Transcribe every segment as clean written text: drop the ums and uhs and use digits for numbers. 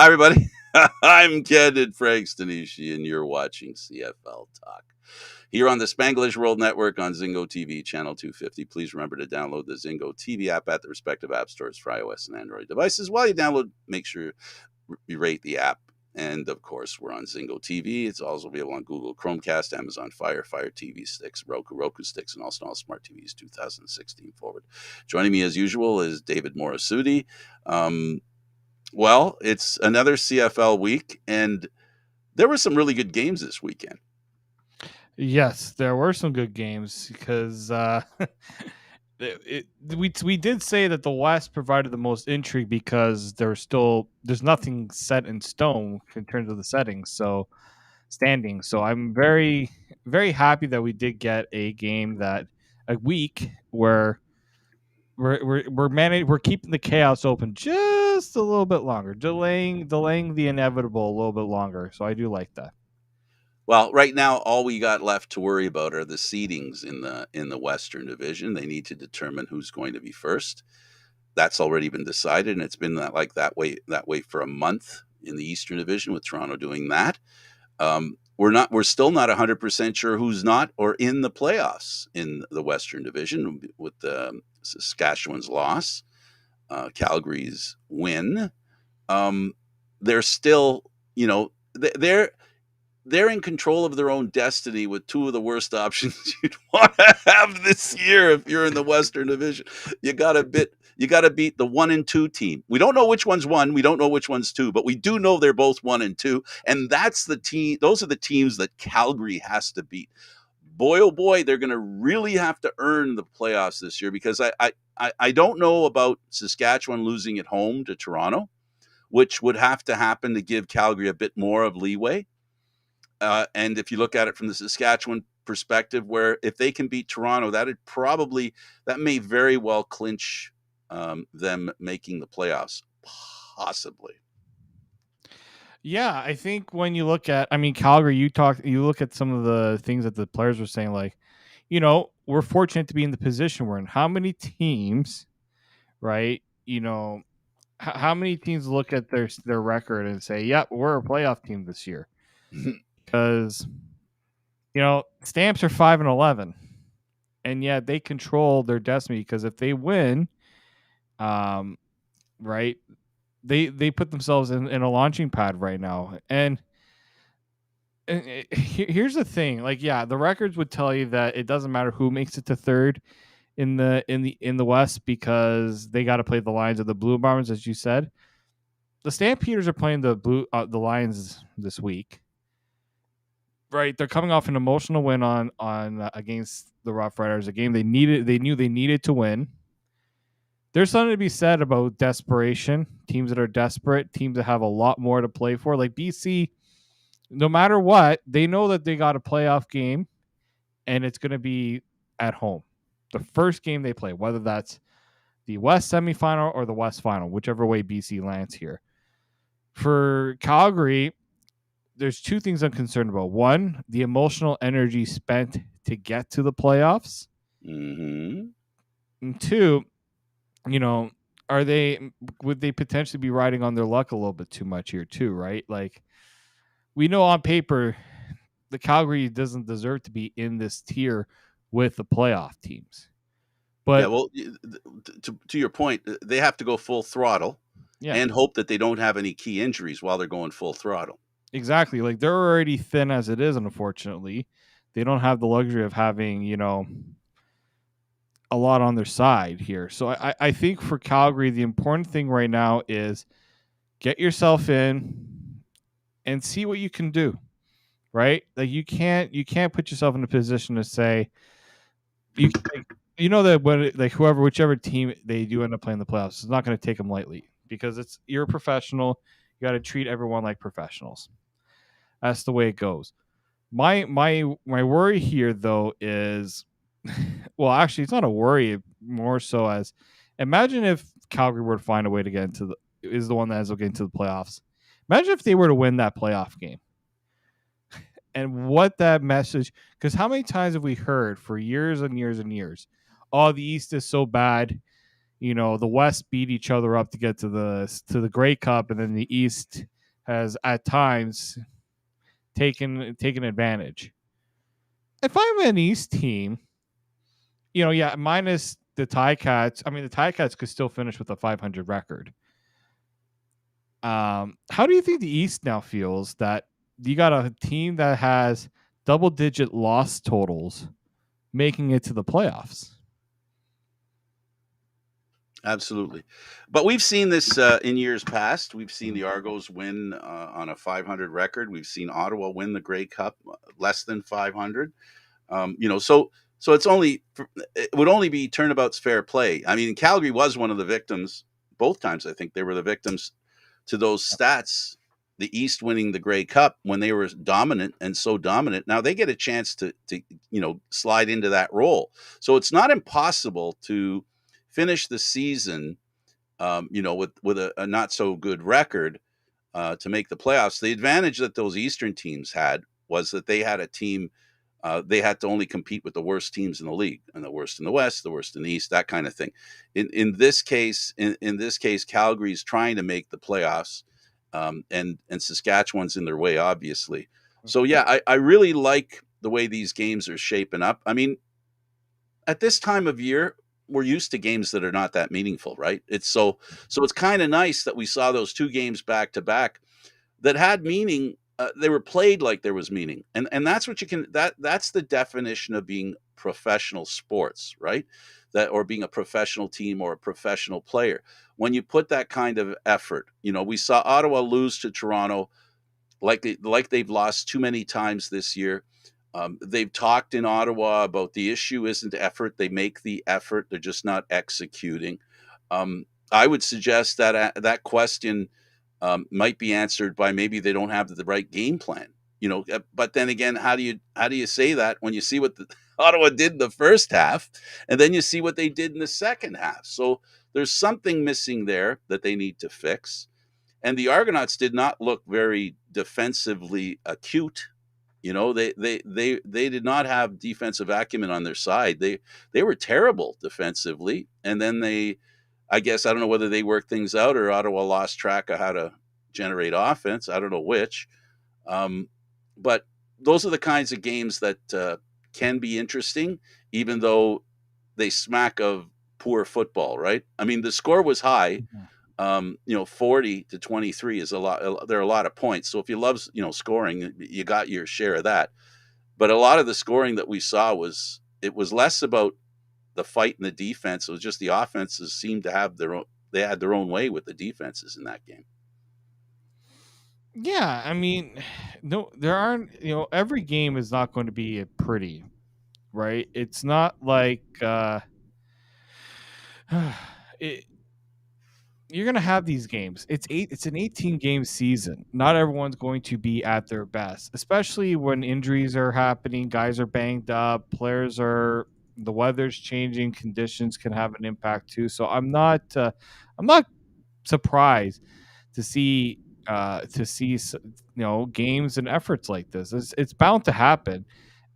Hi, everybody. I'm Candid Frank Stanisci, and you're watching CFL Talk. Here on the Spanglish World Network on Zingo TV, channel 250. Please remember to download the Zingo TV app at the respective app stores for iOS and Android devices. While you download, make sure you rate the app. And of course, we're on Zingo TV. It's also available on Google Chromecast, Amazon Fire TV sticks, Roku sticks, and also all smart TVs 2016 forward. Joining me as usual is David Morassutti. Well, it's another CFL week, and there were some really good games this weekend. Yes, there were some good games because we did say that the West provided the most intrigue because there's nothing set in stone in terms of the settings, so standing. So I'm very happy that we did get a week where we're keeping the chaos open just a little bit longer, delaying the inevitable a little bit longer. So I do like that. Well, right now, all we got left to worry about are the seedings in the Western Division. They need to determine who's going to be first. That's already been decided, and it's been that way for a month in the Eastern Division, with Toronto doing that. We're still not 100% sure who's not or in the playoffs in the Western Division, with Saskatchewan's loss, Calgary's win. They're still, they're in control of their own destiny with two of the worst options you'd want to have this year if you're in the Western Division. You got to beat the 1 and 2 team. We don't know which one's 1, we don't know which one's 2, but we do know they're both 1 and 2, and that's the team. Those are the teams that Calgary has to beat. Boy, oh boy, they're going to really have to earn the playoffs this year, because I don't know about Saskatchewan losing at home to Toronto, which would have to happen to give Calgary a bit more of leeway. And if you look at it from the Saskatchewan perspective, where if they can beat Toronto, that may very well clinch them making the playoffs, possibly. Yeah, I think when you look at, Calgary, you look at some of the things that the players were saying, like, we're fortunate to be in the position we're in. How many teams, right? How many teams look at their record and say, "Yep, we're a playoff team this year"? Because Stamps are 5-11, and yet they control their destiny. Because if they win, right, they put themselves in a launching pad right now. And here's the thing: the records would tell you that it doesn't matter who makes it to third in the West, because they got to play the Lions or the Blue Bombers, as you said. The Stampeders are playing the Lions this week. Right, they're coming off an emotional win on against the Rough Riders, a game they knew they needed to win. There's something to be said about desperation. Teams that are desperate, teams that have a lot more to play for, like BC. No matter what, they know that they got a playoff game, and it's going to be at home. The first game they play, whether that's the West semifinal or the West final, whichever way BC lands here. For Calgary, there's two things I'm concerned about. One, the emotional energy spent to get to the playoffs. Mm-hmm. And two, would they potentially be riding on their luck a little bit too much here too, right? Like, we know on paper the Calgary doesn't deserve to be in this tier with the playoff teams. But yeah, well, to your point, they have to go full throttle, and hope that they don't have any key injuries while they're going full throttle. Exactly. Like, they're already thin as it is, and unfortunately, they don't have the luxury of having, a lot on their side here. So I think for Calgary, the important thing right now is get yourself in and see what you can do. Right? Like, you can't put yourself in a position to say that when whichever team they do end up playing the playoffs, it's not going to take them lightly, because you're a professional. You got to treat everyone like professionals. That's the way it goes. My worry here, though, is, well, actually, it's not a worry, more so as, imagine if Calgary were to find a way to get into is the one that ends up getting to the playoffs. Imagine if they were to win that playoff game. And what that message, because how many times have we heard for years and years and years, oh, the East is so bad, the West beat each other up to get to the Grey Cup, and then the East has at times taken advantage. If I'm an East team, yeah, minus the Ticats. I mean, the Ticats could still finish with a 500 record. How do you think the East now feels that you got a team that has double-digit loss totals making it to the playoffs? Absolutely. But we've seen this in years past. We've seen the Argos win on a 500 record. We've seen Ottawa win the Grey Cup less than 500. So it would only be turnabout's fair play. I mean, Calgary was one of the victims both times. I think they were the victims to those stats. The East winning the Grey Cup when they were dominant and so dominant. Now they get a chance to slide into that role. So it's not impossible to finish the season, with a not so good record to make the playoffs. The advantage that those Eastern teams had was that they had a team. They had to only compete with the worst teams in the league, and the worst in the West, the worst in the East, that kind of thing. In this case, Calgary's trying to make the playoffs, and Saskatchewan's in their way, obviously. So yeah, I really like the way these games are shaping up. I mean, at this time of year, we're used to games that are not that meaningful, right? So it's kind of nice that we saw those two games back to back that had meaning. They were played like there was meaning, and that's what you can. That's the definition of being professional sports, right? That or being a professional team or a professional player. When you put that kind of effort, we saw Ottawa lose to Toronto like they've lost too many times this year. They've talked in Ottawa about the issue isn't effort. They make the effort. They're just not executing. I would suggest that that question might be answered by maybe they don't have the right game plan. But then again, how do you say that when you see what Ottawa did in the first half, and then you see what they did in the second half? So there's something missing there that they need to fix. And the Argonauts did not look very defensively acute. They did not have defensive acumen on their side. They were terrible defensively, and then I guess I don't know whether they worked things out or Ottawa lost track of how to generate offense. I don't know which, but those are the kinds of games that can be interesting, even though they smack of poor football. Right? I mean, the score was high. 40-23 is a lot. There are a lot of points. So if you love, scoring, you got your share of that. But a lot of the scoring that we saw was less about the fight and the defense. It was just the offenses seemed to have they had their own way with the defenses in that game. Yeah, I mean, no, there aren't. Every game is not going to be pretty, right? It's not like it, you're gonna have these games. It's an 18 game season. Not everyone's going to be at their best, especially when injuries are happening, guys are banged up, the weather's changing, conditions can have an impact too. So I'm not surprised to see games and efforts like this. It's bound to happen.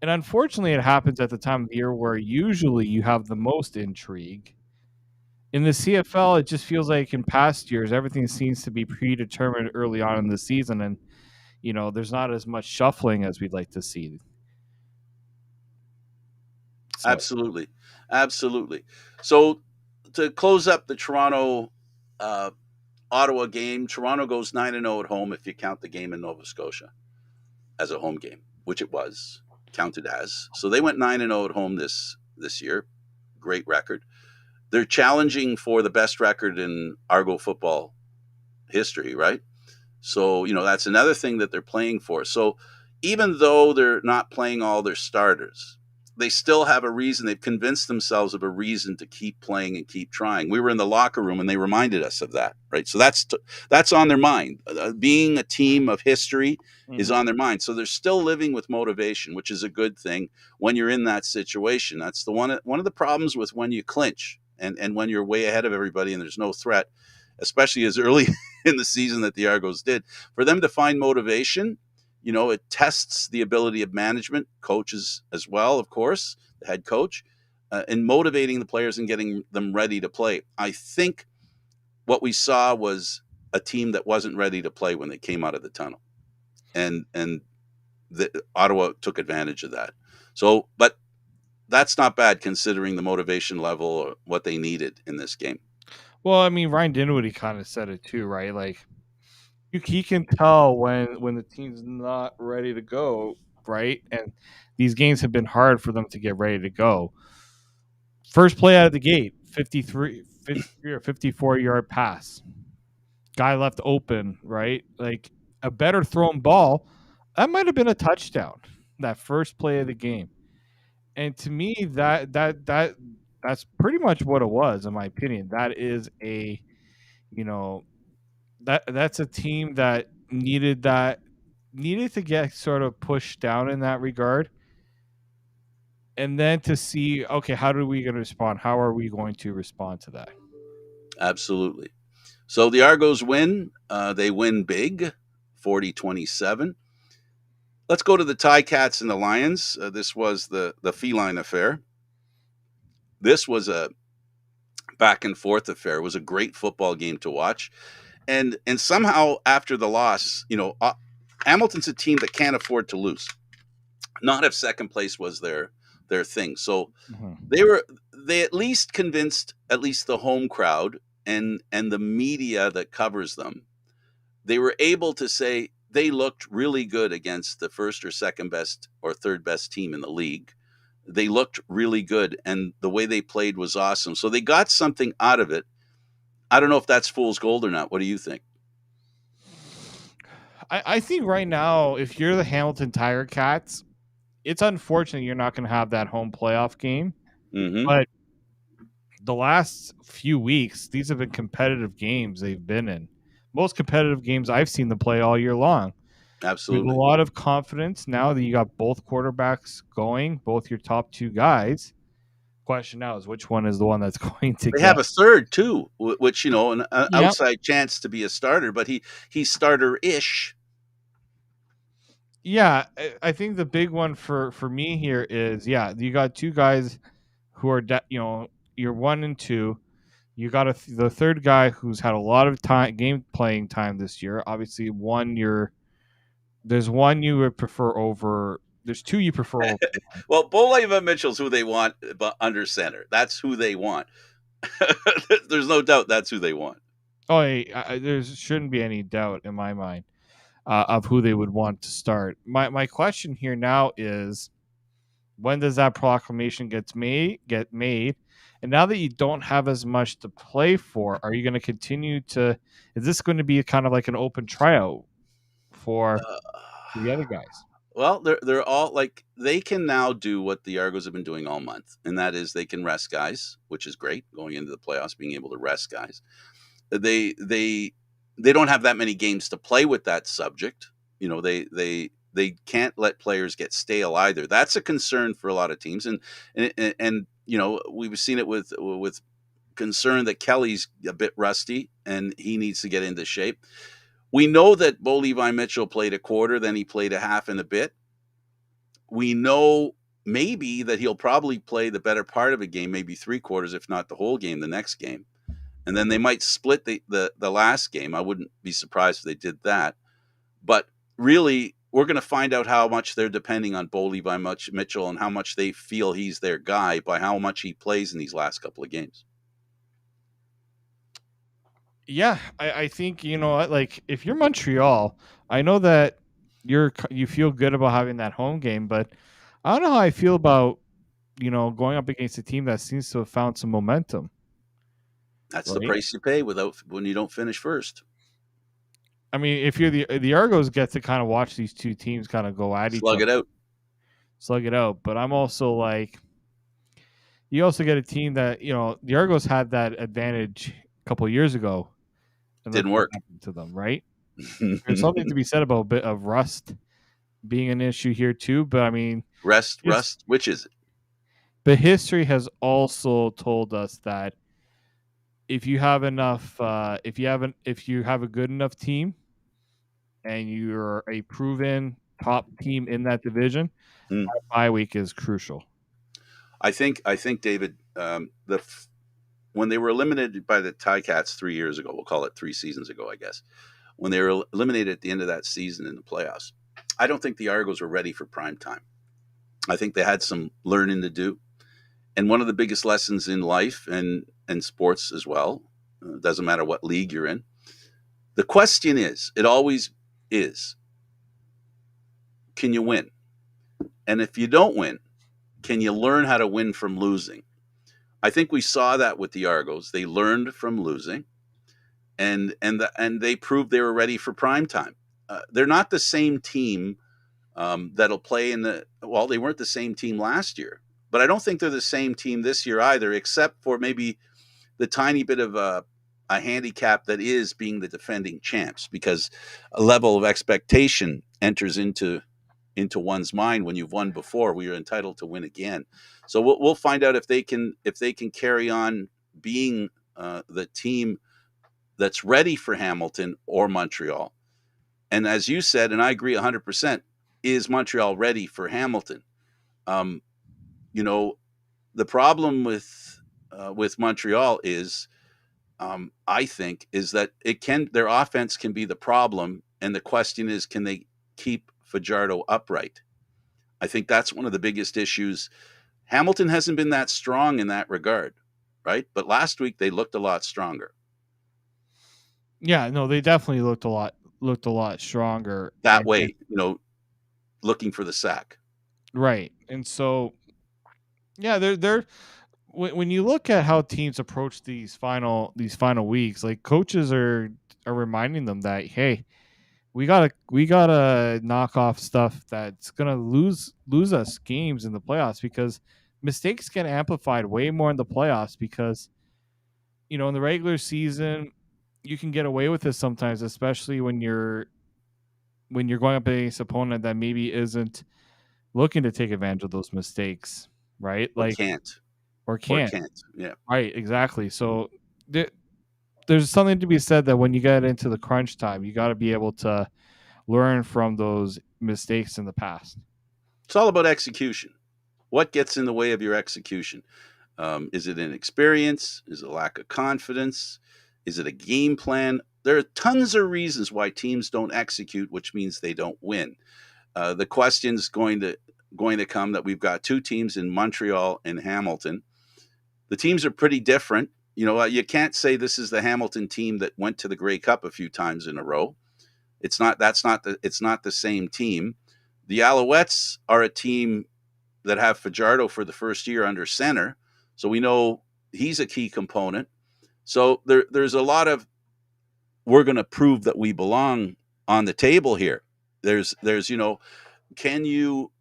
And unfortunately it happens at the time of the year where usually you have the most intrigue. In the CFL, it just feels like in past years, everything seems to be predetermined early on in the season, and there's not as much shuffling as we'd like to see. So, Absolutely. So to close up the Toronto Ottawa game, Toronto goes 9-0 at home if you count the game in Nova Scotia as a home game, which it was counted as. So they went 9-0 at home this year. Great record. They're challenging for the best record in Argo football history, right? So, that's another thing that they're playing for. So, even though they're not playing all their starters, they still have a reason. They've convinced themselves of a reason to keep playing and keep trying. We were in the locker room and they reminded us of that, right? So that's on their mind. Being a team of history is on their mind. So they're still living with motivation, which is a good thing when you're in that situation. That's the one of the problems with when you clinch and when you're way ahead of everybody and there's no threat, especially as early in the season that the Argos did. For them to find motivation, it tests the ability of management, coaches as well, of course, the head coach, in motivating the players and getting them ready to play. I think what we saw was a team that wasn't ready to play when they came out of the tunnel, and Ottawa took advantage of that. So, but that's not bad considering the motivation level or what they needed in this game. Well, I mean, Ryan Dinwiddie kind of said it too, right? Like he can tell when the team's not ready to go, right? And these games have been hard for them to get ready to go. First play out of the gate, 53 or 54-yard pass. Guy left open, right? Like a better thrown ball, that might have been a touchdown. That first play of the game. And to me, that's pretty much what it was, in my opinion. That is a, you know, that's a team that needed to get sort of pushed down in that regard, and then to see, okay, how are we going to respond? How are we going to respond to that? Absolutely. So the Argos win. They win big, 40-27. Let's go to the Ticats and the Lions. This was the feline affair. This was a back and forth affair. It was a great football game to watch. And somehow after the loss, Hamilton's a team that can't afford to lose. Not if second place was their thing. So they at least convinced at least the home crowd and the media that covers them. They were able to say they looked really good against the first or second best or third best team in the league. They looked really good, and the way they played was awesome. So they got something out of it. I don't know if that's fool's gold or not. What do you think? I think right now, if you're the Hamilton Tiger Cats, it's unfortunate you're not going to have that home playoff game. Mm-hmm. But the last few weeks, these have been competitive games they've been in. Most competitive games I've seen them play all year long. With a Absolutely. lot of confidence now that you got both quarterbacks going, both your top two guys. Question now is which one is the one that's going to They get. have a third too, which an Yep. outside chance to be a starter, but he's starter-ish. Yeah, I think the big one for me here is, yeah, you got two guys who are you're 1 and 2. You got the third guy who's had a lot of game playing time this year. Obviously, there's one you would prefer over. There's two you prefer over. Well, Boleva Mitchell's who they want under center. That's who they want. There's no doubt that's who they want. Oh, there shouldn't be any doubt in my mind of who they would want to start. My question here now is, when does that proclamation get made? And now that you don't have as much to play for, are you going to continue to? Is this going to be kind of like an open tryout for the other guys? Well, they're all like they can now do what the Argos have been doing all month, and that is they can rest guys, which is great going into the playoffs, being able to rest guys. They don't have that many games to play with that subject. They can't let players get stale either. That's a concern for a lot of teams, and we've seen it with concern that Kelly's a bit rusty and he needs to get into shape. We know that Bo Levi Mitchell played a quarter, then he played a half and a bit. We know maybe that he'll probably play the better part of a game, maybe 3/4, if not the whole game, the next game. And then they might split the last game. I wouldn't be surprised if they did that. But really, we're going to find out how much they're depending on Bo Levi Mitchell and how much they feel he's their guy by how much he plays in these last couple of games. Yeah, I think like if you're Montreal, I know that you feel good about having that home game, but I don't know how I feel about going up against a team that seems to have found some momentum. That's the Right? price you pay when you don't finish first. I mean, if you're the Argos, get to kind of watch these two teams kind of go at each Slug other, it out. slug it out. But I'm also like, you also get a team that the Argos had that advantage a couple years ago, and look Didn't what work. happened to them, right? There's something to be said about a bit of rust being an issue here too. But I mean, Rust. Which is it? but history has also told us that if you have enough, if you have a good enough team, and you're a proven top team in that division, Mm. bye week is crucial. I think David, when they were eliminated by the Ticats 3 years ago, we'll call it 3 seasons ago, I guess, when they were eliminated at the end of that season in the playoffs, I don't think the Argos were ready for prime time. I think they had some learning to do. And one of the biggest lessons in life and sports as well, doesn't matter what league you're in, the question is, it always is, can you win? And if you don't win, can you learn how to win from losing? I think we saw that with the Argos. They learned from losing, and they proved they were ready for prime time. They're not the same team that'll play in the. Well, they weren't the same team last year, but I don't think they're the same team this year either, except for maybe the tiny bit of a handicap that is being the defending champs, because a level of expectation enters into one's mind when you've won before. We are entitled to win again. So we'll find out if they can carry on being the team that's ready for Hamilton or Montreal. And as you said, and I agree 100%, is Montreal ready for Hamilton? Um, you know, the problem with Montreal is, I think, is that their offense can be the problem, and the question is, can they keep Fajardo upright? I think that's one of the biggest issues. Hamilton hasn't been that strong in that regard, right? But last week they looked a lot stronger. Yeah, no, they definitely looked a lot stronger. That way, looking for the sack. Right. And so yeah, they're when you look at how teams approach these final weeks, like coaches are reminding them that, hey, we gotta knock off stuff that's gonna lose us games in the playoffs, because mistakes get amplified way more in the playoffs, because in the regular season you can get away with this sometimes, especially when you're going up against an opponent that maybe isn't looking to take advantage of those mistakes, right? Or Like, can't. or Or can't. can't. Yeah. Right, exactly. So there's something to be said that when you get into the crunch time, you got to be able to learn from those mistakes in the past. It's all about execution. What gets in the way of your execution? Is it inexperience? Is it a lack of confidence? Is it a game plan? There are tons of reasons why teams don't execute, which means they don't win. The question's going to come that we've got two teams in Montreal and Hamilton. The teams are pretty different. You can't say this is the Hamilton team that went to the Grey Cup a few times in a row. It's not the same team. The Alouettes are a team that have Fajardo for the first year under center, so we know he's a key component. So there's a lot of, we're going to prove that we belong on the table here. There's can you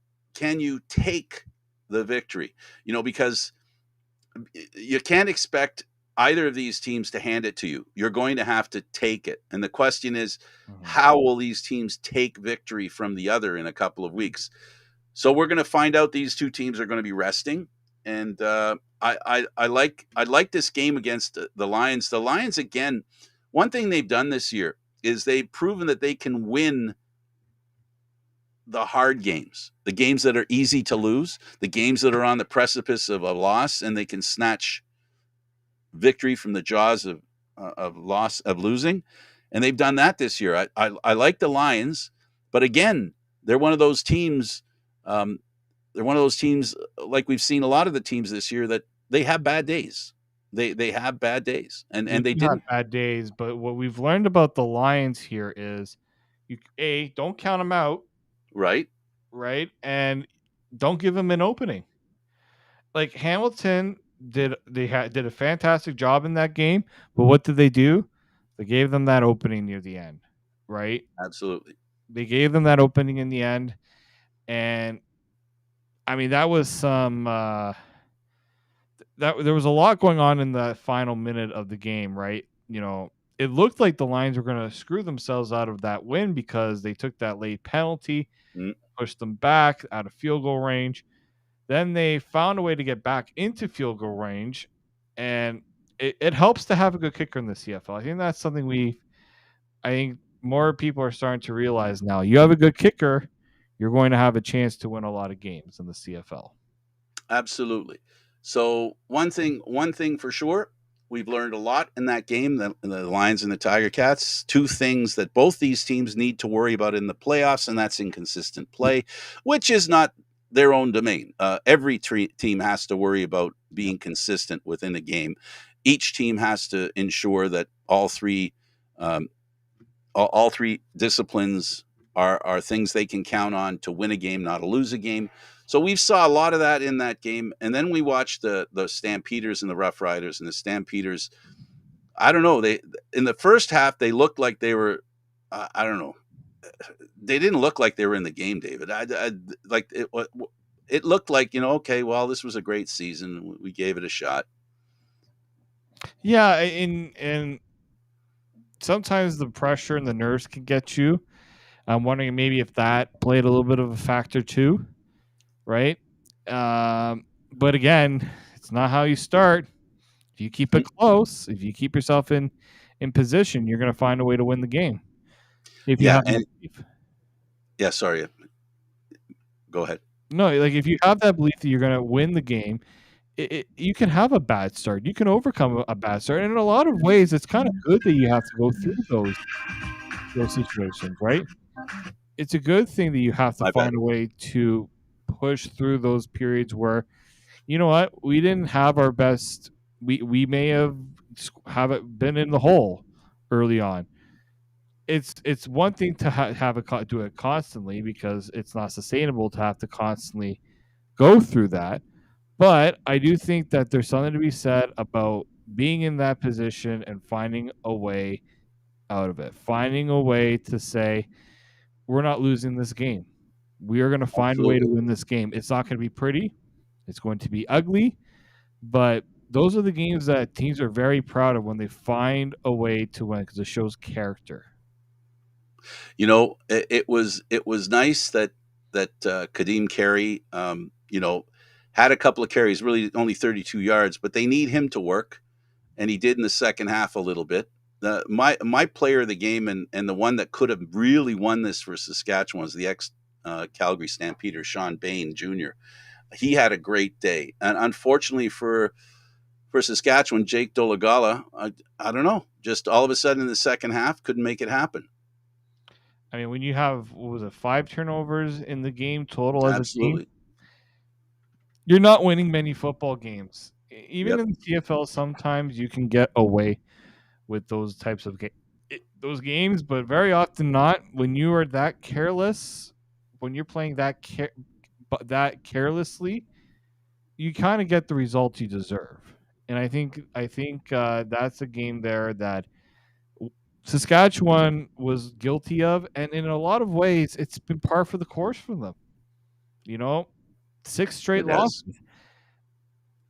take the victory? Because you can't expect either of these teams to hand it to you. You're going to have to take it. And the question is, how will these teams take victory from the other in a couple of weeks? So we're going to find out. These two teams are going to be resting. And I like this game against the Lions. The Lions, again, one thing they've done this year is they've proven that they can win the hard games, the games that are easy to lose, the games that are on the precipice of a loss, and they can snatch victory from the jaws of losing. And they've done that this year. I like the Lions, but again, they're one of those teams. They're one of those teams, like we've seen a lot of the teams this year, that they have bad days. They have bad days, and they do have didn't. bad days, but what we've learned about the Lions here is, don't count them out, Right. and don't give them an opening. Like Hamilton did a fantastic job in that game, but what did they do? They gave them that opening near the end, right? Absolutely. They gave them that opening in the end, and I mean that was some that there was a lot going on in the final minute of the game, right? It looked like the Lions were going to screw themselves out of that win because they took that late penalty, pushed them back out of field goal range. Then they found a way to get back into field goal range, and it helps to have a good kicker in the CFL. I think that's something I think more people are starting to realize now. You have a good kicker, you're going to have a chance to win a lot of games in the CFL. Absolutely. So one thing for sure, we've learned a lot in that game. The Lions and the Tiger Cats. Two things that both these teams need to worry about in the playoffs, and that's inconsistent play, which is not their own domain. Every team has to worry about being consistent within a game. Each team has to ensure that um, all three disciplines are things they can count on to win a game, not to lose a game. So we saw a lot of that in that game, and then we watched the Stampeders and the Rough Riders, and the Stampeders. I don't know. They in the first half they looked like they were. I don't know. They didn't look like they were in the game, David. I like it. It looked like, okay, well, this was a great season. We gave it a shot. Yeah, and sometimes the pressure and the nerves can get you. I'm wondering maybe if that played a little bit of a factor too, right? But again, it's not how you start. If you keep it close, if you keep yourself in position, you're going to find a way to win the game. If you Yeah, have that and belief. yeah, sorry. Go ahead. No, like if you have that belief that you're going to win the game, you can have a bad start. You can overcome a bad start, and in a lot of ways, it's kind of good that you have to go through those situations, right? It's a good thing that you have to My bad. find a way to push through those periods where, you know what, we didn't have our best. We may have it been in the hole early on. It's one thing to have it do it constantly because it's not sustainable to have to constantly go through that. But I do think that there's something to be said about being in that position and finding a way out of it, finding a way to say, we're not losing this game. We are going to find a way to Absolutely. win this game. It's not going to be pretty. It's going to be ugly, but those are the games that teams are very proud of when they find a way to win because it shows character. It was nice that Kadeem Carey, had a couple of carries, really only 32 yards, but they need him to work, and he did in the second half a little bit. My player of the game, and the one that could have really won this for Saskatchewan, was the ex Calgary Stampeder, Sean Bain Jr. He had a great day, and unfortunately for Saskatchewan, Jake Dolagala, I don't know, just all of a sudden in the second half couldn't make it happen. I mean, when you have, what was it, 5 turnovers in the game total as a team, Absolutely. you're not winning many football games. Even Yep. in the CFL, sometimes you can get away with those types of those games, but very often not. When you are that careless, when you're playing that carelessly, you kind of get the results you deserve. And I think that's a game there that Saskatchewan was guilty of, and in a lot of ways, it's been par for the course for them. You know, 6 straight It has. losses.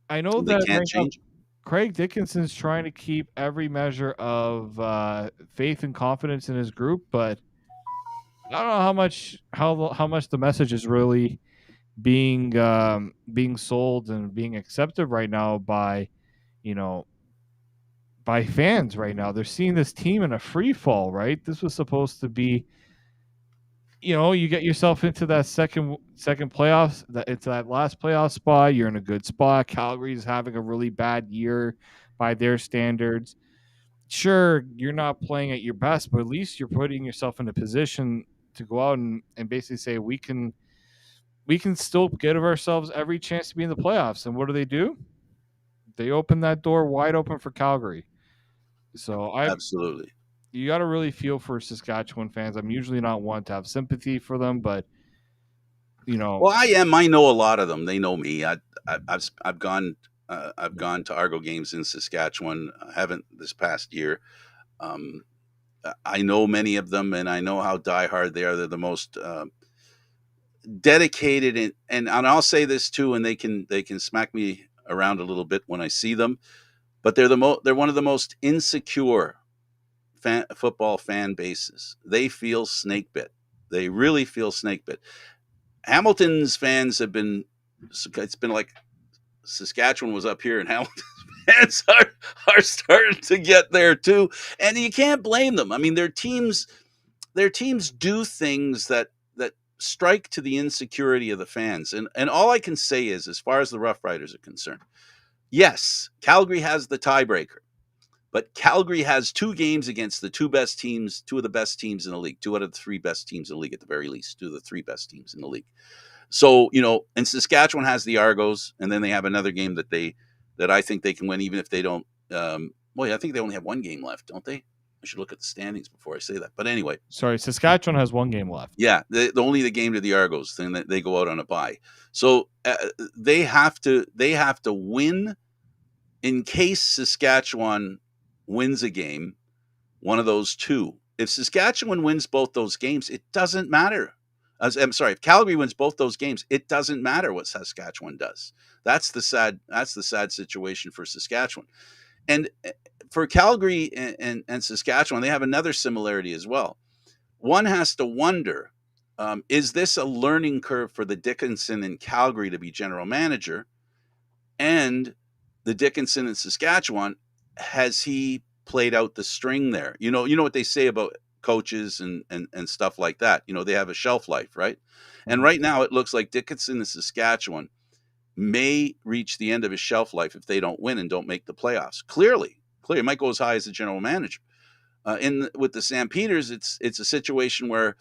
I know They that can't right now change. Craig Dickinson's trying to keep every measure of faith and confidence in his group, but I don't know how much the message is really being sold and being accepted right now by you know by fans right now. They're seeing this team in a free fall, right? This was supposed to be, you get yourself into that second playoffs, into that last playoff spot. You're in a good spot. Calgary's having a really bad year by their standards. Sure, you're not playing at your best, but at least you're putting yourself in a position to go out and basically say we can still give ourselves every chance to be in the playoffs. And what do? They open that door wide open for Calgary. So Absolutely. you got to really feel for Saskatchewan fans. I'm usually not one to have sympathy for them, but you know, Well, I am. I know a lot of them. They know me. I've gone. I've gone to Argo games in Saskatchewan. I haven't this past year. Um, I know many of them, and I know how diehard they are. They're the most dedicated, and I'll say this too, and they can smack me around a little bit when I see them, but they're one of the most insecure football fan bases. They feel snake bit. They really feel snake bit. Hamilton's fans have been. It's been like Saskatchewan was up here, and Hamilton's fans are starting to get there too, and you can't blame them. I mean, their teams do things that strike to the insecurity of the fans, and all I can say is, as far as the Rough Riders are concerned, yes, Calgary has the tiebreaker. But Calgary has 2 games against the 2 best teams, 2 of the best teams in the league, 2 out of the 3 best teams in the league at the very least, 2 of the 3 best teams in the league. So, and Saskatchewan has the Argos, and then they have another game that I think they can win, even if they don't. Well, I think they only have 1 game left, don't they? I should look at the standings before I say that. But anyway, Sorry, Saskatchewan has 1 game left. yeah, only the game to the Argos, then they go out on a bye. So they have to win in case Saskatchewan wins a game, one of those two. If Saskatchewan wins both those games, it doesn't matter. I'm sorry, if Calgary wins both those games, it doesn't matter what Saskatchewan does. That's the sad situation for Saskatchewan. And for Calgary and Saskatchewan, they have another similarity as well. One has to wonder, is this a learning curve for the Dickinson in Calgary to be general manager? And the Dickinson in Saskatchewan, has he played out the string there? You know what they say about coaches and stuff like that. They have a shelf life, right? And right now it looks like Dickinson in Saskatchewan may reach the end of his shelf life if they don't win and don't make the playoffs. Clearly, it might go as high as the general manager. With the Stampeders, it's a situation where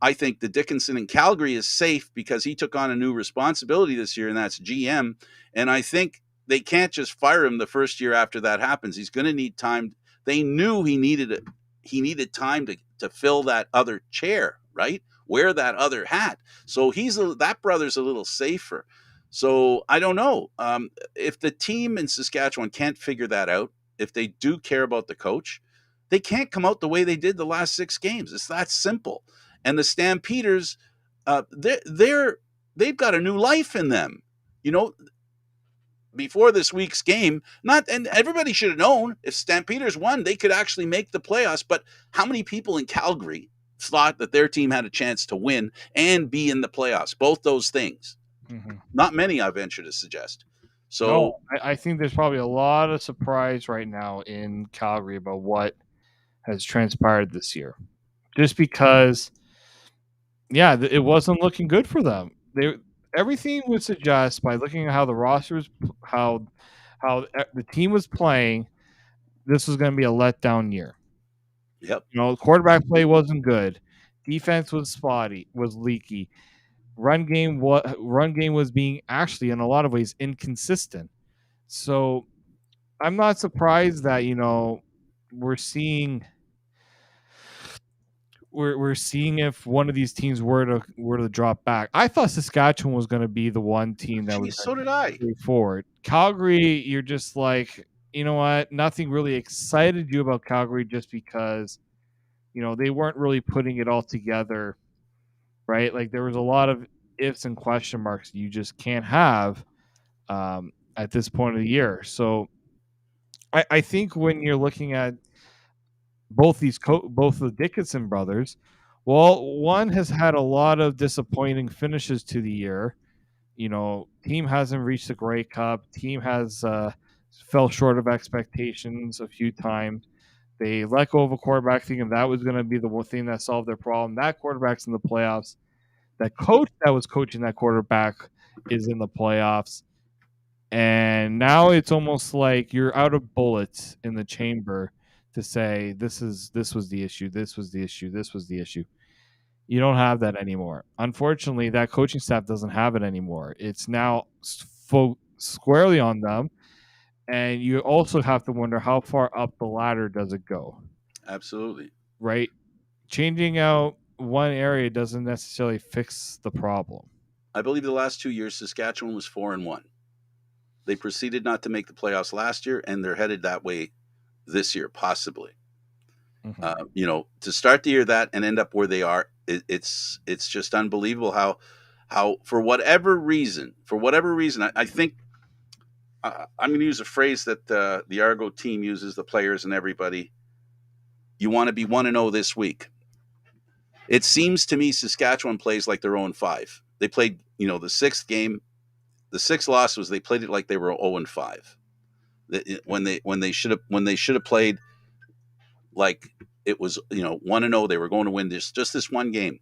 I think the Dickinson in Calgary is safe because he took on a new responsibility this year, and that's GM. And I think they can't just fire him the first year after that happens. He's going to need time. They knew he needed time to fill that other chair, right? Wear that other hat. So that brother's a little safer. So I don't know. If the team in Saskatchewan can't figure that out, if they do care about the coach, they can't come out the way they did the last 6 games. It's that simple. And the Stampeders, they've got a new life in them. Before this week's game, and everybody should have known if Stampeders won, they could actually make the playoffs. But how many people in Calgary thought that their team had a chance to win and be in the playoffs? Both those things. Mm-hmm. Not many, I venture to suggest. So no, I think there's probably a lot of surprise right now in Calgary about what has transpired this year. Just because, yeah, it wasn't looking good for them. Everything would suggest, by looking at how the roster was, how the team was playing, this was going to be a letdown year. Yep. Quarterback play wasn't good. Defense was spotty, was leaky. Run game was being actually in a lot of ways inconsistent. So I'm not surprised that we're seeing if one of these teams were to drop back. I thought Saskatchewan was going to be the one team that was. So did I. Forward. Calgary, you're just like, you know what? Nothing really excited you about Calgary just because, they weren't really putting it all together, right? Like there was a lot of ifs and question marks you just can't have at this point of the year. So I think when you're looking at both the Dickinson brothers, well, one has had a lot of disappointing finishes to the year. Team hasn't reached the Grey Cup. Team has fell short of expectations a few times. They let go of a quarterback thinking that was going to be the one thing that solved their problem. That quarterback's in the playoffs. That coach that was coaching that quarterback is in the playoffs. And now it's almost like you're out of bullets in the chamber to say this was the issue, this was the issue, this was the issue. You don't have that anymore. Unfortunately, that coaching staff doesn't have it anymore. It's now squarely on them. And you also have to wonder how far up the ladder does it go? Absolutely. Right? Changing out one area doesn't necessarily fix the problem. I believe the last 2 years, Saskatchewan was 4-1. They proceeded not to make the playoffs last year, and they're headed that way this year, possibly. Mm-hmm. To start the year that and end up where they are, it's just unbelievable how for whatever reason, I think I'm going to use a phrase that the Argo team uses, the players and everybody. You want to be 1-0 this week. It seems to me Saskatchewan plays like they're 0-5. They played, the 6th game. The 6th loss was they played it like they were 0-5. When they should have played like it was 1-0. They were going to win just this one game,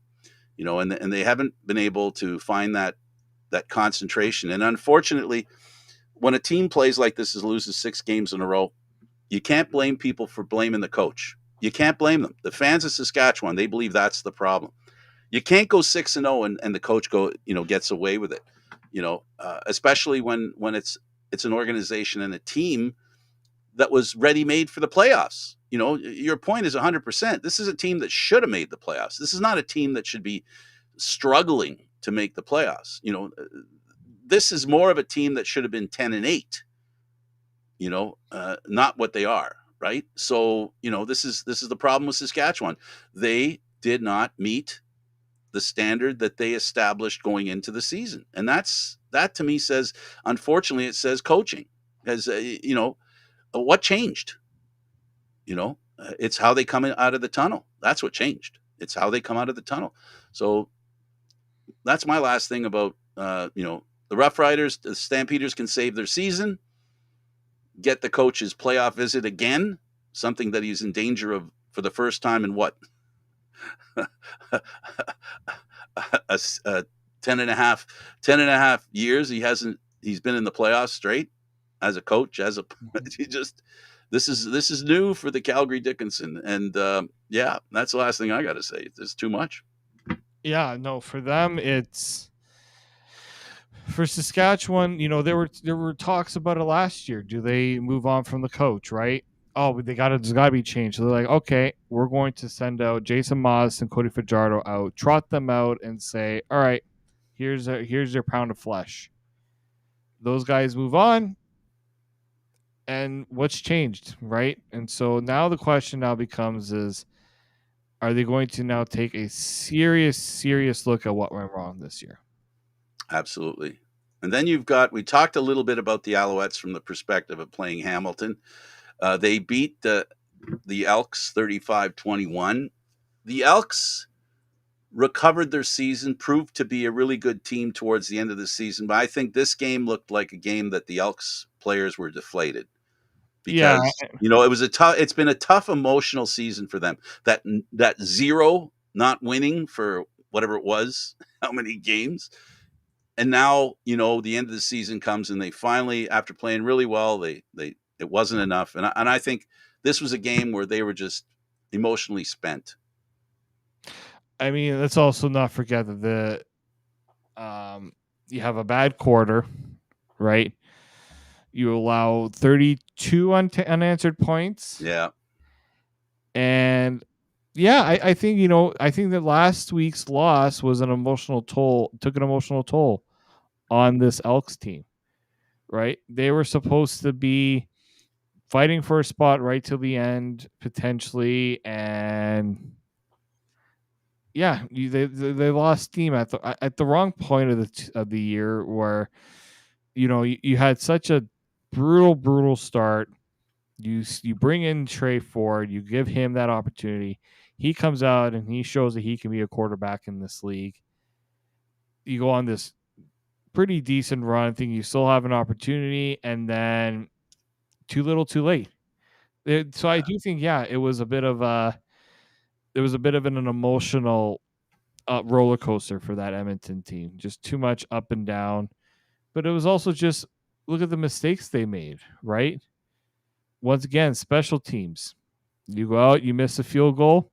and they haven't been able to find that concentration. And unfortunately, when a team plays like this, loses 6 games in a row, You can't blame people for blaming the coach. You can't blame them. The fans of Saskatchewan, they believe that's the problem. You can't go 6-0 and the coach gets away with it. Especially when it's an organization and a team that was ready made for the playoffs. Your point is 100%. This is a team that should have made the playoffs. This is not a team that should be struggling to make the playoffs. This is more of a team that should have been 10-8. Not what they are, right? So this is the problem with Saskatchewan. They did not meet the standard that they established going into the season, and that to me says, unfortunately, it says coaching. As what changed? It's how they come out of the tunnel. That's what changed. It's how they come out of the tunnel. So that's my last thing about the Rough Riders. The Stampeders can save their season, get the coach's playoff visit again, something that he's in danger of for the first time in what a 10 and a half years. He's been in the playoffs straight as a coach, this is new for the Calgary Dickinson. And that's the last thing I got to say. It's too much. Yeah, no, for them, for Saskatchewan, there were talks about it last year. Do they move on from the coach, right? Oh, there's got to be changed. So they're like, okay, we're going to send out Jason Moss and Cody Fajardo out, trot them out, and say, all right, here's your pound of flesh. Those guys move on, and what's changed, right? And so now the question now becomes is, are they going to now take a serious look at what went wrong this year? Absolutely. And then we talked a little bit about the Alouettes from the perspective of playing Hamilton. They beat the Elks 35-21. The Elks recovered their season, proved to be a really good team towards the end of the season. But I think this game looked like a game that the Elks players were deflated. Because it's been a tough emotional season for them. That 0 not winning for whatever it was, how many games, and now the end of the season comes and they finally, after playing really well, it wasn't enough, and I think this was a game where they were just emotionally spent. I mean, let's also not forget that you have a bad quarter, right? You allow 32 unanswered points. Yeah. And I think that last week's loss was took an emotional toll on this Elks team, right? They were supposed to be fighting for a spot right till the end, potentially, and they lost steam at the wrong point of the year, where you had such a brutal start. You bring in Trey Ford, you give him that opportunity. He comes out and he shows that he can be a quarterback in this league. You go on this pretty decent run, thinking you still have an opportunity, and then too little, too late. So I do think, it was a bit of an emotional roller coaster for that Edmonton team. Just too much up and down. But it was also just, look at the mistakes they made, right? Once again, special teams. You go out, you miss a field goal,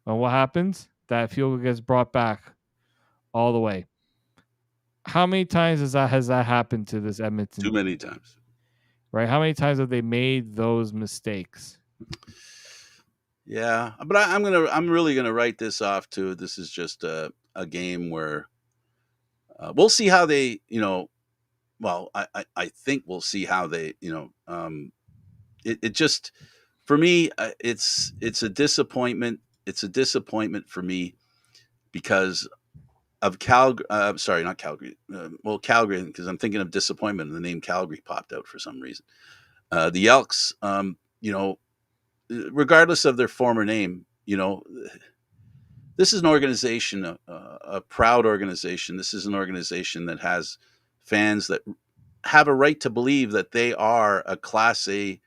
and what happens? That field goal gets brought back all the way. How many times has that happened to this Edmonton team? Too many times. Right? How many times have they made those mistakes? Yeah, but I'm really gonna write this off too. This is just a game where we'll see how they, well, I think we'll see how they, it just, for me, it's a disappointment. It's a disappointment for me because of Calgary. Sorry, not Calgary. Calgary, because I'm thinking of disappointment, and the name Calgary popped out for some reason. The Elks, regardless of their former name, this is an organization, a proud organization. This is an organization that has fans that have a right to believe that they are a Class A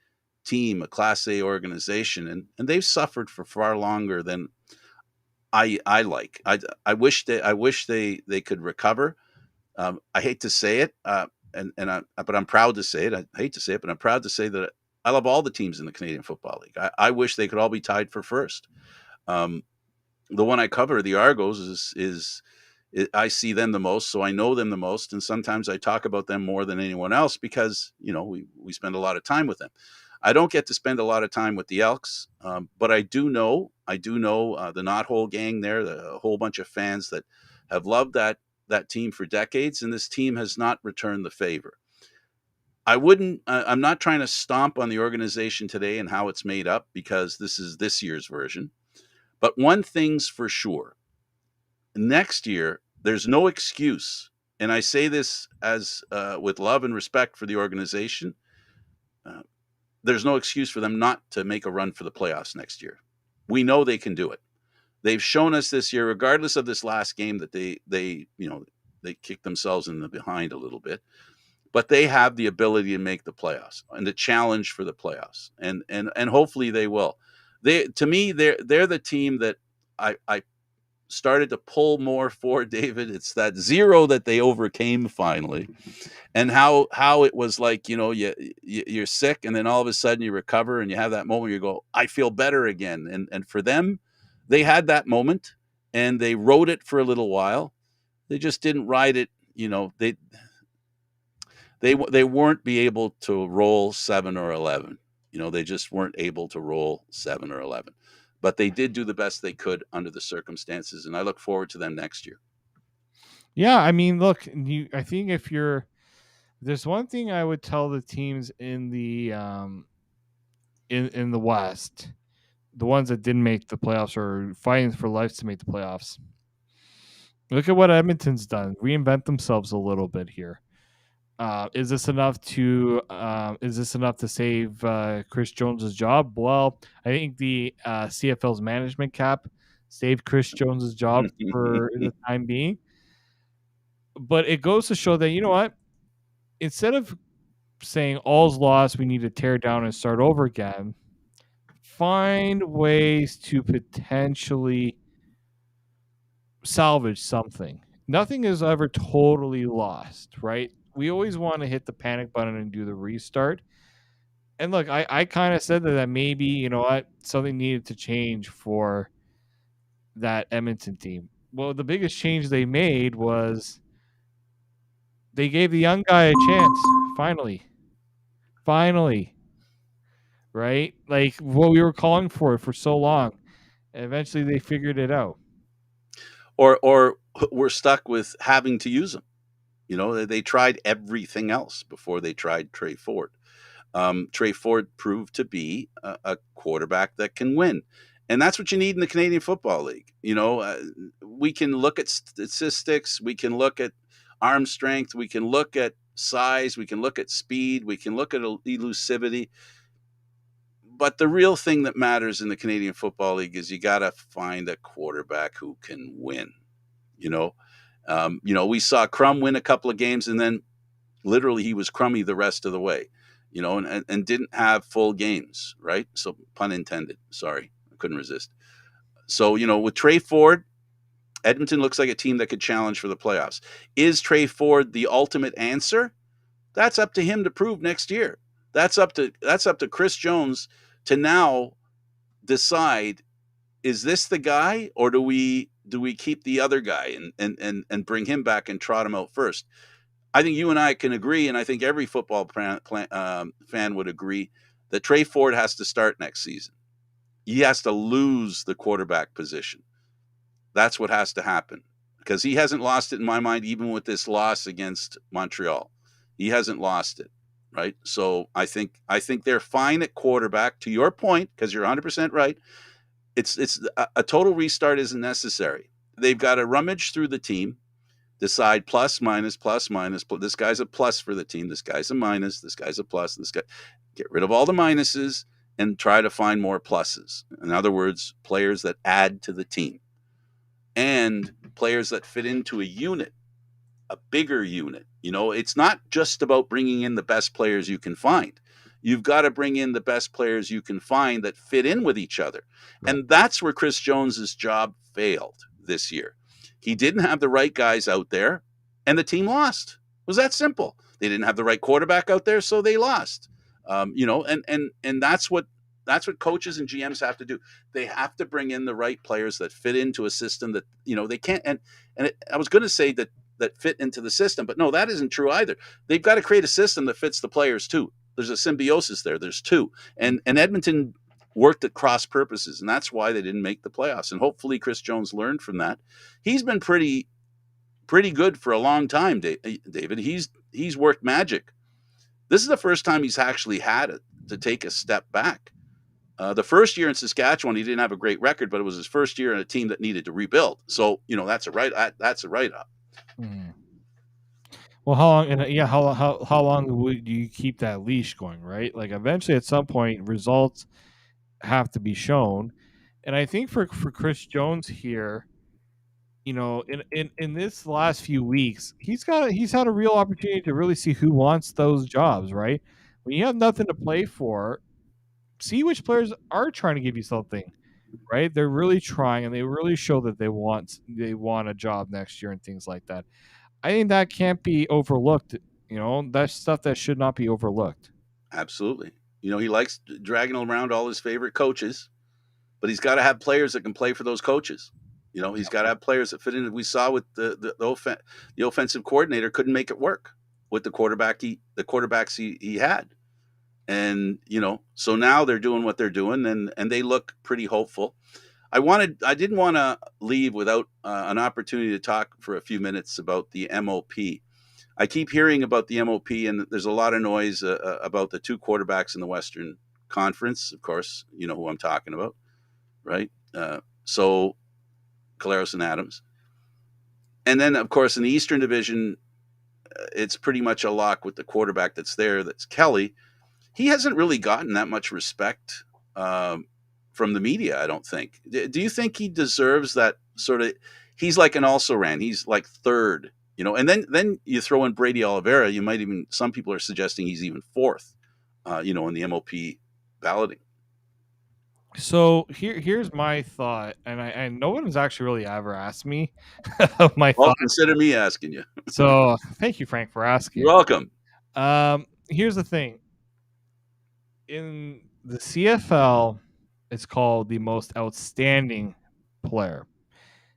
team, a Class A organization, and they've suffered for far longer than I like. I wish they could recover. I hate to say it, but I'm proud to say it. I hate to say it, but I'm proud to say that I love all the teams in the Canadian Football League. I wish they could all be tied for first. Um, the one I cover, the Argos, is I see them the most, so I know them the most, and sometimes I talk about them more than anyone else because we spend a lot of time with them. I don't get to spend a lot of time with the Elks, but I do know the Knothole gang there, a whole bunch of fans that have loved that team for decades, and this team has not returned the favor. I wouldn't. I'm not trying to stomp on the organization today and how it's made up because this is this year's version. But one thing's for sure: next year, there's no excuse, and I say this as with love and respect for the organization. Uh, there's no excuse for them not to make a run for the playoffs next year. We know they can do it. They've shown us this year, regardless of this last game, that they kicked themselves in the behind a little bit, but they have the ability to make the playoffs and to challenge for the playoffs, and hopefully they will. To me, they're the team that I started to pull more for, David. It's that zero that they overcame finally, and how it was like, you're sick and then all of a sudden you recover and you have that moment you go, I feel better again. And for them, they had that moment and they rode it for a little while. They just didn't ride it. They weren't be able to roll 7 or 11. They just weren't able to roll 7 or 11. But they did do the best they could under the circumstances, and I look forward to them next year. Yeah, I mean, look, I think there's one thing I would tell the teams in the in the West, the ones that didn't make the playoffs or fighting for life to make the playoffs. Look at what Edmonton's done. Reinvent themselves a little bit here. Is this enough to save Chris Jones's job? Well, I think the CFL's management cap saved Chris Jones's job for the time being. But it goes to show that, you know what? Instead of saying all's lost, we need to tear down and start over again, find ways to potentially salvage something. Nothing is ever totally lost, right? We always want to hit the panic button and do the restart. And look, I kind of said that maybe, you know what, something needed to change for that Edmonton team. Well, the biggest change they made was they gave the young guy a chance. Finally, right? Like what we were calling for so long. And eventually they figured it out. Or we're stuck with having to use them. They tried everything else before they tried Trey Ford. Trey Ford proved to be a quarterback that can win. And that's what you need in the Canadian Football League. We can look at statistics. We can look at arm strength. We can look at size. We can look at speed. We can look at elusivity. But the real thing that matters in the Canadian Football League is you got to find a quarterback who can win. We saw Crum win a couple of games, and then literally he was crummy the rest of the way, and didn't have full games, right? So pun intended. Sorry, I couldn't resist. So, with Trey Ford, Edmonton looks like a team that could challenge for the playoffs. Is Trey Ford the ultimate answer? That's up to him to prove next year. That's up to Chris Jones to now decide, is this the guy, or do we keep the other guy and bring him back and trot him out first? I think you and I can agree, and I think every football fan would agree, that Trey Ford has to start next season. He has to lose the quarterback position. That's what has to happen, because he hasn't lost it in my mind, even with this loss against Montreal. He hasn't lost it, right? So I think they're fine at quarterback, to your point, because you're 100% right. It's a total restart isn't necessary. They've got to rummage through the team, decide plus, minus, plus, minus. This guy's a plus for the team. This guy's a minus. This guy's a plus. This guy, get rid of all the minuses and try to find more pluses. In other words, players that add to the team and players that fit into a unit, a bigger unit. It's not just about bringing in the best players you can find. You've got to bring in the best players you can find that fit in with each other. Right. And that's where Chris Jones's job failed this year. He didn't have the right guys out there, and the team lost. It was that simple. They didn't have the right quarterback out there, so they lost. And that's what coaches and GMs have to do. They have to bring in the right players that fit into a system that they can't. I was going to say that fit into the system, but no, that isn't true either. They've got to create a system that fits the players too. There's a symbiosis there. There's two, and Edmonton worked at cross purposes, and that's why they didn't make the playoffs. And hopefully, Chris Jones learned from that. He's been pretty good for a long time, David. He's worked magic. This is the first time he's actually had it to take a step back. The first year in Saskatchewan, he didn't have a great record, but it was his first year in a team that needed to rebuild. So that's a write up. Hmm. Well, how long? And yeah, how long would you keep that leash going? Right, like eventually, at some point, results have to be shown. And I think for Chris Jones here, in this last few weeks, he's had a real opportunity to really see who wants those jobs. Right, when you have nothing to play for, see which players are trying to give you something. Right, they're really trying, and they really show that they want a job next year and things like that. I think that can't be overlooked. That's stuff that should not be overlooked. Absolutely. He likes dragging around all his favorite coaches, but he's got to have players that can play for those coaches. He's got to have players that fit in. We saw with the offensive coordinator couldn't make it work with the quarterbacks he had. And so now they're doing what they're doing, and they look pretty hopeful. I didn't want to leave without an opportunity to talk for a few minutes about the MOP. I keep hearing about the MOP, and there's a lot of noise about the two quarterbacks in the Western Conference. Of course, you know who I'm talking about, right? So Collaros and Adams. And then, of course, in the Eastern Division, it's pretty much a lock with the quarterback that's there. That's Kelly. He hasn't really gotten that much respect from the media, I don't think. Do you think he deserves that sort of? He's like an also ran. He's like third, and then you throw in Brady Oliveira. Some people are suggesting he's even fourth, in the MOP balloting. So here's my thought, and no one has actually really ever asked me my Well, thought. consider me asking you. So thank you, Frank, for asking. You're welcome. Here's the thing. In the CFL, it's called the most outstanding player.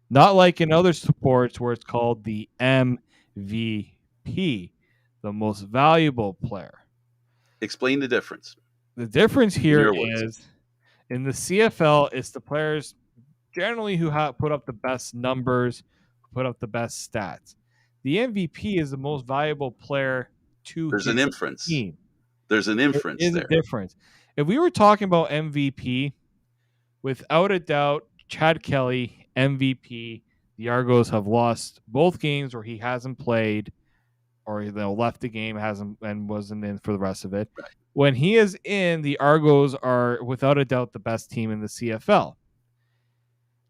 Not like in other sports where it's called the MVP, the most valuable player. Explain the difference. The difference here your words. is in the CFL, it's the players generally who put up the best numbers, put up the best stats. The MVP is the most valuable player to There's his an inference. team. There's an inference There is there. a difference. If we were talking about MVP, without a doubt, Chad Kelly, MVP, the Argos have lost both games where he hasn't played or left the game, hasn't and wasn't in for the rest of it. Right. When he is in, the Argos are without a doubt the best team in the CFL.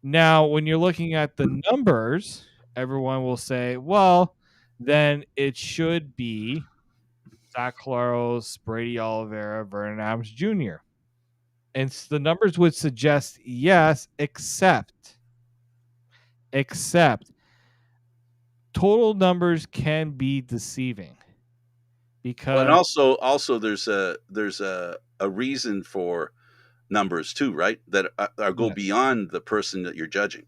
Now, when you're looking at the numbers, everyone will say, well, then it should be Zach Collaros, Brady Oliveira, Vernon Adams Jr. And the numbers would suggest yes, except total numbers can be deceiving because and also there's a reason for numbers too, right? That go beyond the person that you're judging.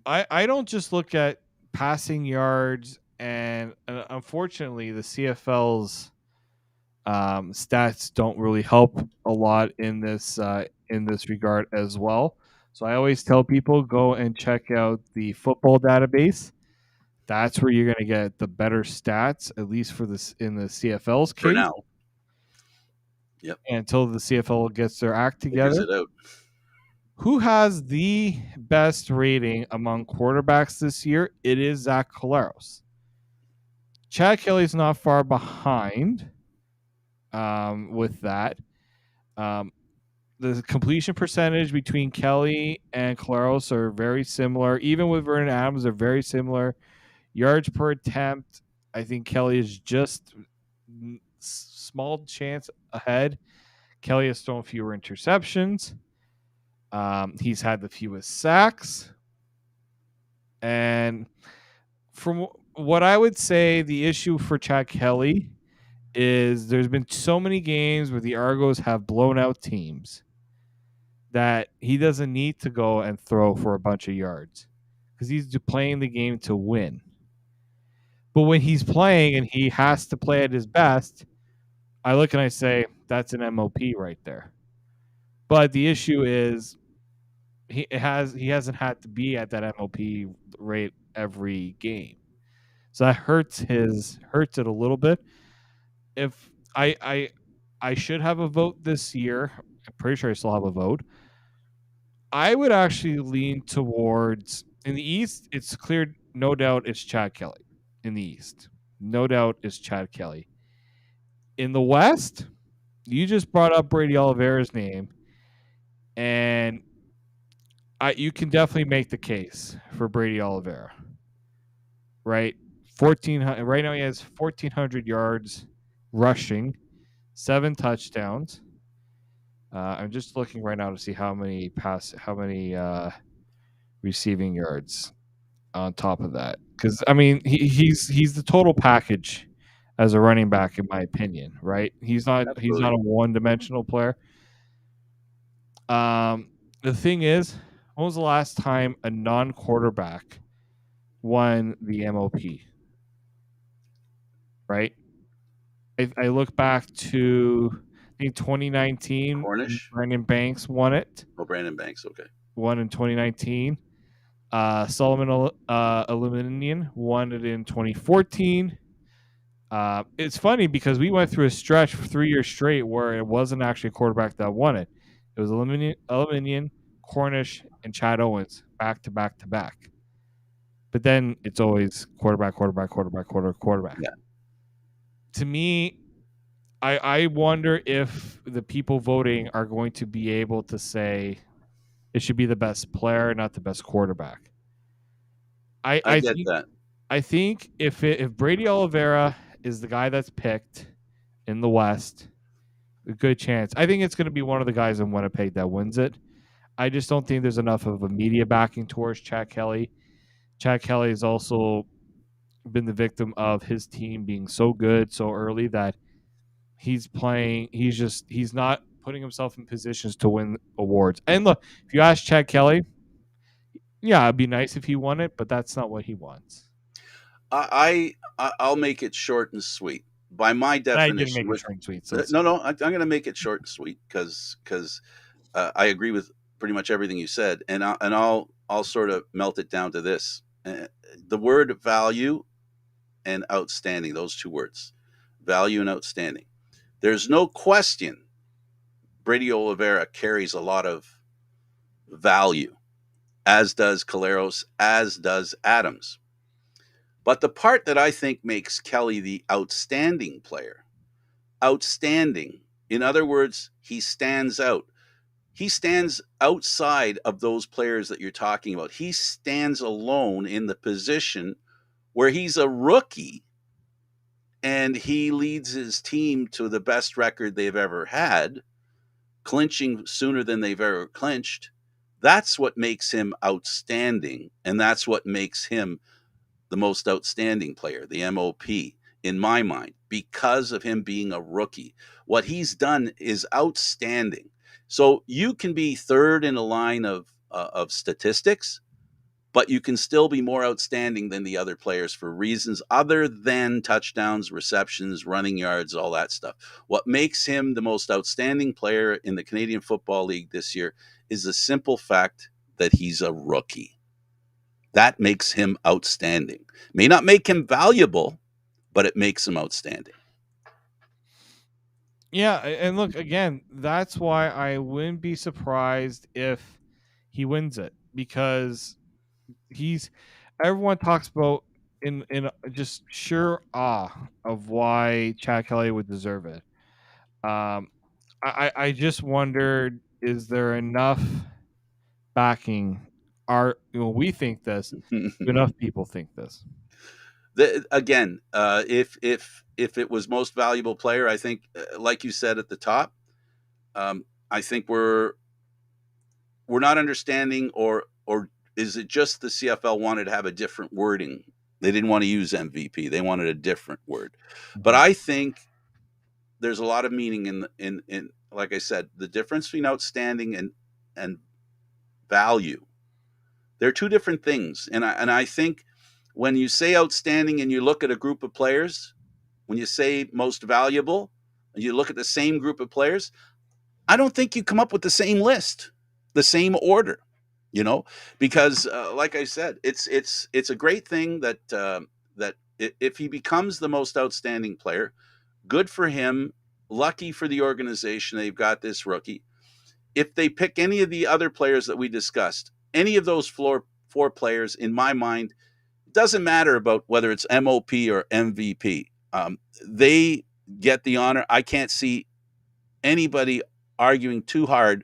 I don't just look at passing yards, and unfortunately, the CFL's stats don't really help a lot in this regard as well. So I always tell people go and check out the football database. That's where you're going to get the better stats, at least for this in the CFL's case. For now. Yep. Until the CFL gets their act together. Figures it out. Who has the best rating among quarterbacks this year? It is Zach Collaros. Chad Kelly's not far behind with that. The completion percentage between Kelly and Collaros are very similar. Even with Vernon Adams, they're very similar. Yards per attempt, I think Kelly is just small chance ahead. Kelly has thrown fewer interceptions. He's had the fewest sacks. And from what I would say, the issue for Chad Kelly is there's been so many games where the Argos have blown out teams that he doesn't need to go and throw for a bunch of yards because he's playing the game to win. But when he's playing and he has to play at his best, I look and I say, that's an MOP right there. But the issue is he hasn't had to be at that MOP rate every game. So that hurts it a little bit. If I should have a vote this year, I'm pretty sure I still have a vote. I would actually lean towards in the East. It's clear, no doubt, it's Chad Kelly. In the East, no doubt, it's Chad Kelly. In the West, you just brought up Brady Oliveira's name, and you can definitely make the case for Brady Oliveira, right? 1400 right now he has 1,400 yards rushing, 7 touchdowns. I'm just looking right now to see how many receiving yards on top of that, because I mean he's the total package as a running back in my opinion, right? He's not Absolutely. a one dimensional player. The thing is, when was the last time a non quarterback won the MOP? Right. I look back to I think 2019 when Cornish? Brandon Banks won it. Oh, Brandon Banks. Okay. Won in 2019. Solomon Illuminating won it in 2014. It's funny because we went through a stretch for 3 years straight where it wasn't actually a quarterback that won it. It was Illuminating, Cornish, and Chad Owens back to back to back. But then it's always quarterback, quarterback, quarterback, quarterback. Yeah. To me, I wonder if the people voting are going to be able to say it should be the best player, not the best quarterback. I, I I get think that. I think if Brady Oliveira is the guy that's picked in the West, a good chance. I think it's going to be one of the guys in Winnipeg that wins it. I just don't think there's enough of a media backing towards Chad Kelly. Chad Kelly has also been the victim of his team being so good so early that he's not putting himself in positions to win awards. And look, if you ask Chad Kelly, yeah, it'd be nice if he won it, but that's not what he wants. I'll make it short and sweet. By my And I didn't definition, make it with short and sweet, so it's no, no, I'm going to make it short and sweet because I agree with pretty much everything you said, and I'll sort of melt it down to this: the word value and outstanding. Those two words, value and outstanding. There's no question Brady Oliveira carries a lot of value, as does Caleros, as does Adams. But the part that I think makes Kelly the outstanding player, outstanding, in other words, he stands out. He stands outside of those players that you're talking about. He stands alone in the position where he's a rookie and he leads his team to the best record they've ever had, clinching sooner than they've ever clinched. That's what makes him outstanding. And that's what makes him the most outstanding player, the MOP, in my mind, because of him being a rookie. What he's done is outstanding. So you can be third in a line of statistics, but you can still be more outstanding than the other players for reasons other than touchdowns, receptions, running yards, all that stuff. What makes him the most outstanding player in the Canadian Football League this year is the simple fact that he's a rookie. That makes him outstanding. May not make him valuable, but it makes him outstanding. yeah. And look again, that's why I wouldn't be surprised if he wins it because he's everyone talks about in just sheer awe of why Chad Kelly would deserve it. Um, I just wondered, is there enough backing? We think this? Do enough people think this? Again, if it was most valuable player, I think, like you said at the top, I think we're not understanding, or is it just the CFL wanted to have a different wording? They didn't want to use MVP. They wanted a different word. But Mhm. I think there's a lot of meaning in like I said, the difference between outstanding and value. They're two different things, and I think when you say outstanding and you look at a group of players, when you say most valuable, and you look at the same group of players, I don't think you come up with the same list, the same order, you know, because like I said, it's a great thing that that if he becomes the most outstanding player, good for him. Lucky for the organization, they've got this rookie. If they pick any of the other players that we discussed, any of those four players, in my mind, it doesn't matter about whether it's MOP or MVP. They get the honor. I can't see anybody arguing too hard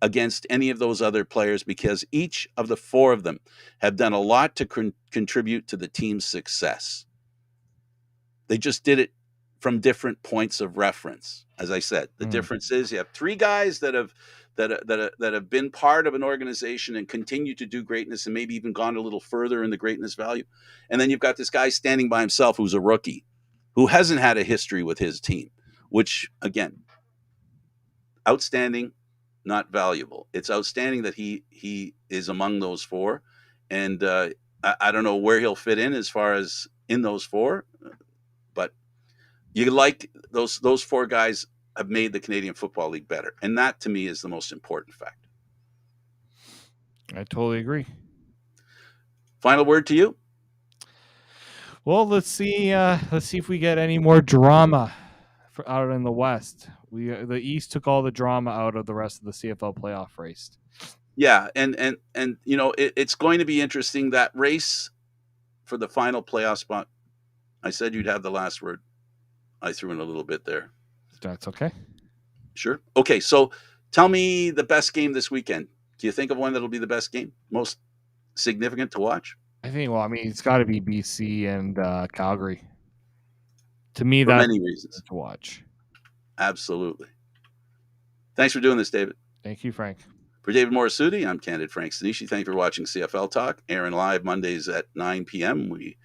against any of those other players because each of the four of them have done a lot to contribute to the team's success. They just did it from different points of reference. As I said, the difference is you have three guys that have been part of an organization and continue to do greatness and maybe even gone a little further in the greatness value. And then you've got this guy standing by himself who's a rookie, who hasn't had a history with his team, which again, outstanding, not valuable. It's outstanding that he is among those four, and I don't know where he'll fit in as far as in those four, but you like those four guys have made the Canadian Football League better, and that to me is the most important fact. I totally agree. Final word to you. Well, let's see if we get any more drama out in the West. The East took all the drama out of the rest of the CFL playoff race. Yeah, and you know it's going to be interesting, that race for the final playoff spot. I said you'd have the last word. I threw in a little bit there. That's okay. Sure. Okay, so tell me the best game this weekend. Do you think of one that'll be the best game, most significant to watch? I think. Well, I mean, it's got to be BC and Calgary. To me, for that's many reasons to watch. Absolutely. Thanks for doing this, David. Thank you, Frank. For David Morassutti, I'm Candid Frank Stanisci. Thank you for watching CFL Talk, airing live Mondays at 9 p.m. We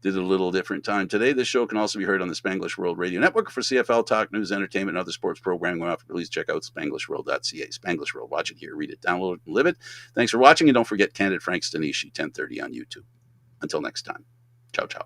did it a little different time today. This show can also be heard on the Spanglish World Radio Network. For CFL Talk, news, entertainment, and other sports programming, please check out spanglishworld.ca. Spanglish World. Watch it here, read it, download it, and live it. Thanks for watching, and don't forget Candid Frank Stanisci, 10:30 on YouTube. Until next time, ciao, ciao.